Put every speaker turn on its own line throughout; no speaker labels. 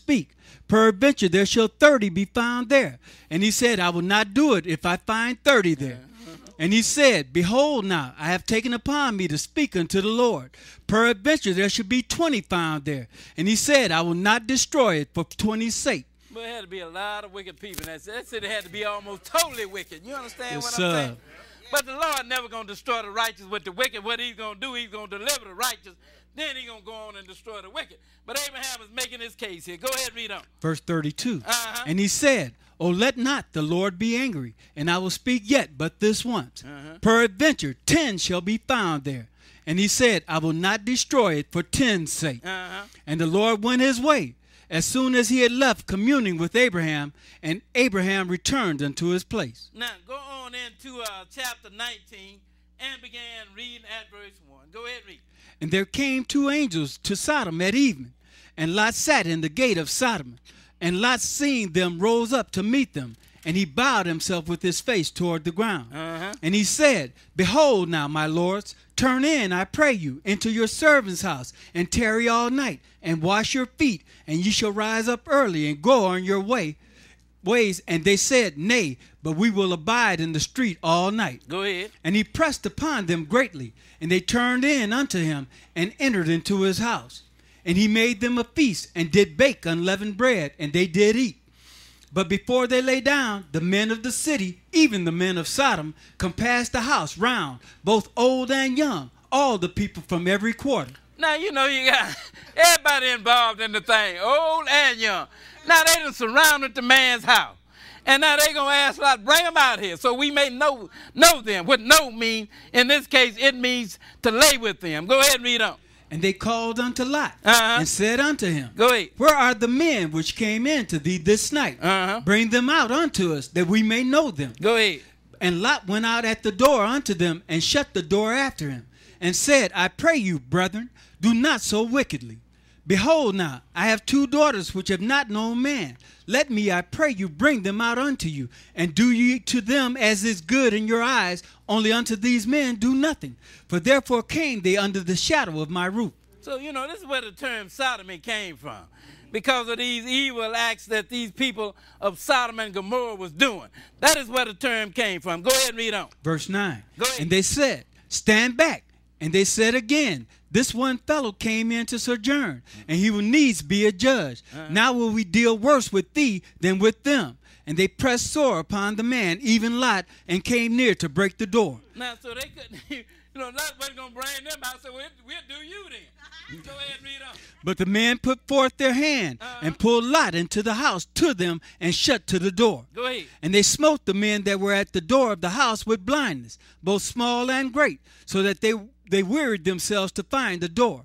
speak. Peradventure there shall 30 be found there. And he said, I will not do it if I find 30 there. And he said, Behold now, I have taken upon me to speak unto the Lord. Peradventure there should be 20 found there. And he said, I will not destroy it for 20's sake.
But it had to be a lot of wicked people. That city had to be almost totally wicked. You understand what I'm saying? But the Lord never going to destroy the righteous with the wicked. What he's going to do, he's going to deliver the righteous. Then he's going to go on and destroy the wicked. But Abraham is making his case here. Go ahead, read on.
Verse 32. And he said, Oh, let not the Lord be angry, and I will speak yet but this once. Peradventure 10 shall be found there. And he said, I will not destroy it for 10's sake. And the Lord went his way, as soon as he had left communing with Abraham, and Abraham returned unto his place.
Now, go on into chapter 19 and began reading at verse 1. Go ahead, read.
And there came 2 angels to Sodom at evening, and Lot sat in the gate of Sodom. And Lot, seeing them, rose up to meet them, and he bowed himself with his face toward the ground. And he said, Behold now, my lords, turn in, I pray you, into your servant's house, and tarry all night, and wash your feet, and ye shall rise up early, and go on your ways. And they said, Nay, but we will abide in the street all night.
Go ahead.
And he pressed upon them greatly, and they turned in unto him, and entered into his house. And he made them a feast, and did bake unleavened bread, and they did eat. But before they lay down, the men of the city, even the men of Sodom, compassed the house round, both old and young, all the people from every quarter.
Now, you know, you got everybody involved in the thing, old and young. Now, they done surrounded the man's house. And now they going to ask Lot, bring them out here so we may know them. What know mean, in this case, it means to lay with them. Go ahead and read on.
And they called unto Lot, and said unto him,
Go ahead.
Where are the men which came in to thee this night? Bring them out unto us, that we may know them.
Go ahead.
And Lot went out at the door unto them, and shut the door after him, and said, I pray you, brethren, do not so wickedly. Behold now, I have 2 daughters which have not known man. Let me, I pray you, bring them out unto you, and do ye to them as is good in your eyes, only unto these men do nothing. For therefore came they under the shadow of my roof.
So, you know, this is where the term sodomy came from, because of these evil acts that these people of Sodom and Gomorrah was doing. That is where the term came from. Go ahead and read on.
Verse 9.
Go ahead.
And they said, Stand back. And they said again, This one fellow came in to sojourn, and he will needs be a judge. Now will we deal worse with thee than with them. And they pressed sore upon the man, even Lot, and came near to break the door.
Now, so they couldn't, you know, Lot wasn't going to bring them out, so we'll do you then. Go ahead and read on.
But the men put forth their hand, and pulled Lot into the house to them, and shut to the door.
Go ahead.
And they smote the men that were at the door of the house with blindness, both small and great, so that they wearied themselves to find the door.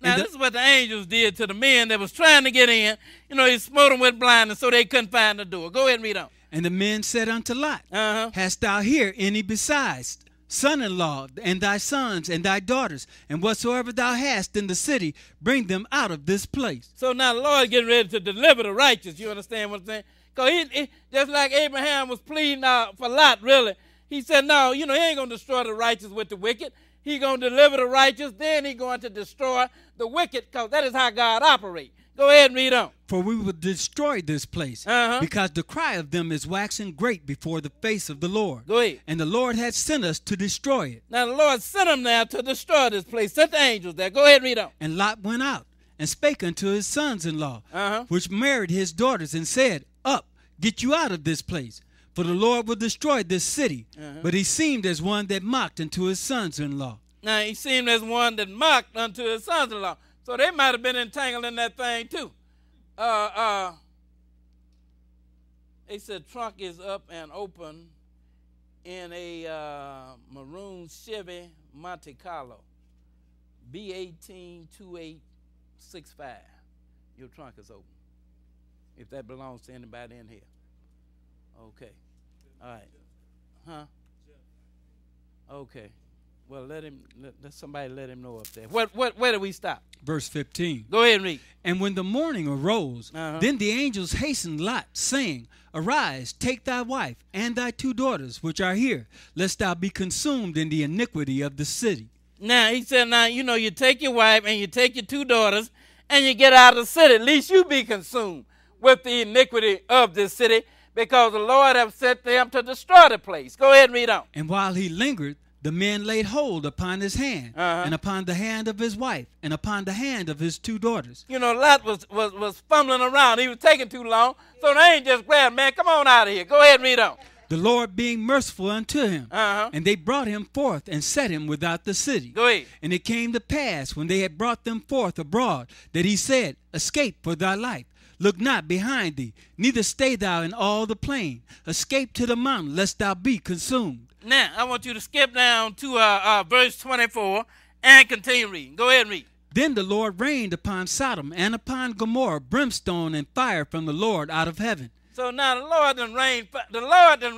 Now, this is what the angels did to the men that was trying to get in. You know, he smote them with blindness so they couldn't find the door. Go ahead and read on.
And the men said unto Lot, Hast thou here any besides son-in-law, and thy sons, and thy daughters, and whatsoever thou hast in the city, bring them out of this place.
So now the Lord getting ready to deliver the righteous. You understand what I'm saying? Because he just like Abraham was pleading for Lot, really. He said, no, you know, he ain't going to destroy the righteous with the wicked. He going to deliver the righteous, then he going to destroy the wicked, because that is how God operates. Go ahead and read on.
For we will destroy this place, because the cry of them is waxing great before the face of the Lord.
Go ahead.
And the Lord has sent us to destroy it.
Now the Lord sent them now to destroy this place. Sent the angels there. Go ahead and read on.
And Lot went out, and spake unto his sons-in-law, which married his daughters, and said, Up, get you out of this place. For the Lord will destroy this city. But he seemed as one that mocked unto his sons-in-law.
Now he seemed as one that mocked unto his sons-in-law. So they might have been entangled in that thing too. They said trunk is up and open in a maroon Chevy Monte Carlo. B182865. Your trunk is open. If that belongs to anybody in here. Okay. All right. Huh? Okay. Well, let somebody let him know up there. Where do we stop?
Verse 15.
Go ahead and read.
And when the morning arose, then the angels hastened Lot, saying, Arise, take thy wife and thy 2 daughters, which are here, lest thou be consumed in the iniquity of the city.
Now, he said, now, you know, you take your wife and you take your 2 daughters, and you get out of the city, at least you be consumed with the iniquity of this city, because the Lord have sent them to destroy the place. Go ahead and read on.
And while he lingered, the men laid hold upon his hand, and upon the hand of his wife, and upon the hand of his 2 daughters.
You know, Lot was fumbling around. He was taking too long, so they ain't just grabbed, man, come on out of here. Go ahead and read on.
The Lord being merciful unto him, and they brought him forth and set him without the city.
Go ahead.
And it came to pass, when they had brought them forth abroad, that he said, Escape for thy life. Look not behind thee, neither stay thou in all the plain. Escape to the mountain, lest thou be consumed.
Now, I want you to skip down to verse 24 and continue reading. Go ahead and read.
Then the Lord rained upon Sodom and upon Gomorrah brimstone and fire from the Lord out of heaven.
So now the Lord done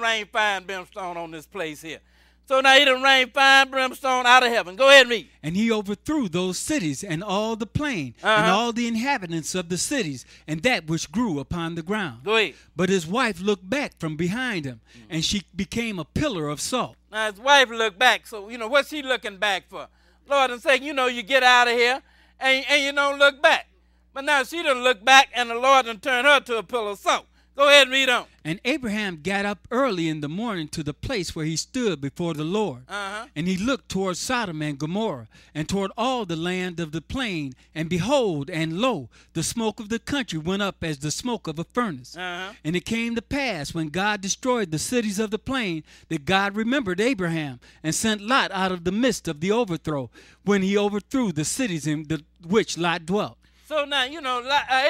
rain fire and brimstone on this place here. So now he done rain fire and brimstone out of heaven. Go ahead and read.
And he overthrew those cities and all the plain, and all the inhabitants of the cities, and that which grew upon the ground.
Go ahead.
But his wife looked back from behind him, and she became a pillar of salt.
Now his wife looked back. So, you know, what's she looking back for? Lord done say, you know, you get out of here, and you don't look back. But now she done look back, and the Lord done turned her to a pillar of salt. Go ahead and read on.
And Abraham got up early in the morning to the place where he stood before the Lord. And he looked toward Sodom and Gomorrah, and toward all the land of the plain. And behold, and lo, the smoke of the country went up as the smoke of a furnace. And it came to pass, when God destroyed the cities of the plain, that God remembered Abraham, and sent Lot out of the midst of the overthrow, when he overthrew the cities in which Lot dwelt.
So now, you know,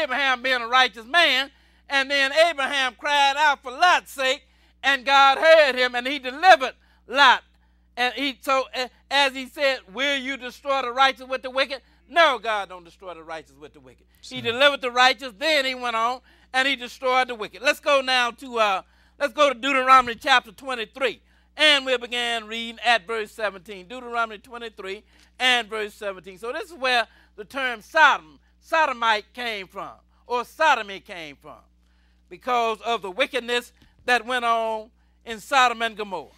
Abraham being a righteous man, and then Abraham cried out for Lot's sake, and God heard him, and he delivered Lot. And as he said, will you destroy the righteous with the wicked? No, God don't destroy the righteous with the wicked. He delivered the righteous, then he went on, and he destroyed the wicked. Let's go now to Deuteronomy chapter 23, and we'll begin reading at verse 17. Deuteronomy 23 and verse 17. So this is where the term sodomite came from, or sodomy came from, because of the wickedness that went on in Sodom and Gomorrah.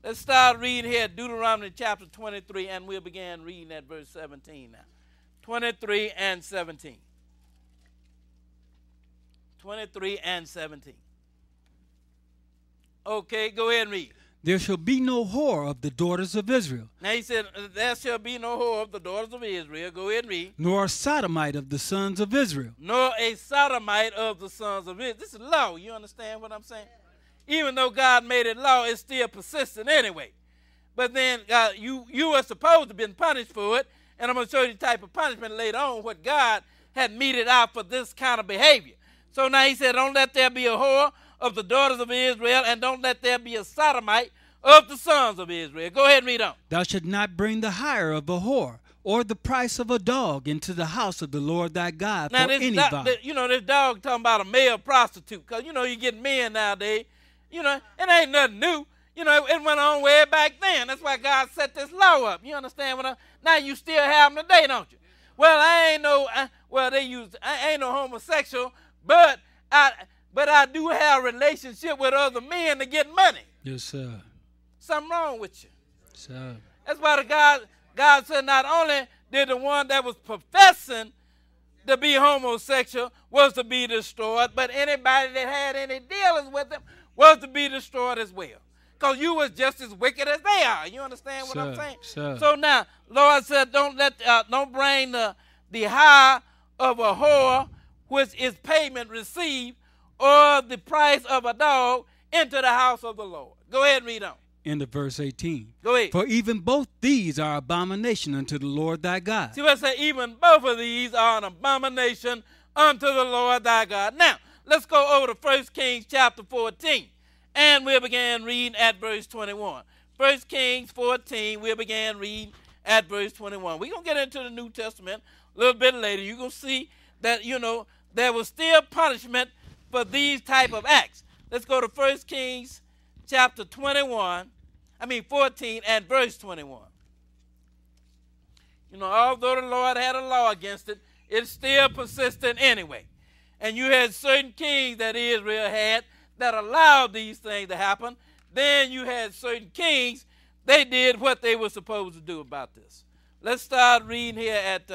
Let's start reading here, Deuteronomy chapter 23, and we'll begin reading at verse 17 now. 23 and 17. 23 and 17. Okay, go ahead and read.
There shall be no whore of the daughters of Israel.
Now he said, there shall be no whore of the daughters of Israel. Go ahead and read.
Nor a sodomite of the sons of Israel.
Nor a sodomite of the sons of Israel. This is law. You understand what I'm saying? Even though God made it law, it's still persistent anyway. But then you are supposed to have been punished for it. And I'm going to show you the type of punishment later on, what God had meted out for this kind of behavior. So now he said, don't let there be a whore of the daughters of Israel, and don't let there be a sodomite of the sons of Israel. Go ahead and read on.
Thou shalt not bring the hire of a whore, or the price of a dog, into the house of the Lord thy God
now
for any vow.
You know, this dog talking about a male prostitute, because, you know, you get men nowadays. You know, it ain't nothing new. You know, it went on way back then. That's why God set this law up. You understand what now you still have them today, don't you? Well, I ain't no homosexual, but I do have a relationship with other men to get money.
Yes, sir.
Something wrong with you.
Sir.
That's why God said not only did the one that was professing to be homosexual was to be destroyed, but anybody that had any dealings with him was to be destroyed as well. Because you was just as wicked as they are. You understand what I'm saying?
Sir.
So now, Lord said, don't bring the hire of a whore, which is payment received, or the price of a dog, into the house of the Lord. Go ahead and read on.
Into verse 18.
Go ahead.
For even both these are abomination unto the Lord thy God.
See what I say? Even both of these are an abomination unto the Lord thy God. Now, let's go over to 1 Kings chapter 14. And we'll begin reading at verse 21. 1 Kings 14, we'll begin reading at verse 21. We're going to get into the New Testament a little bit later. You're going to see that, you know, there was still punishment for these type of acts. Let's go to 1 Kings chapter 14 and verse 21. You know, although the Lord had a law against it, it's still persistent anyway. And you had certain kings that Israel had that allowed these things to happen. Then you had certain kings, they did what they were supposed to do about this. Let's start reading here at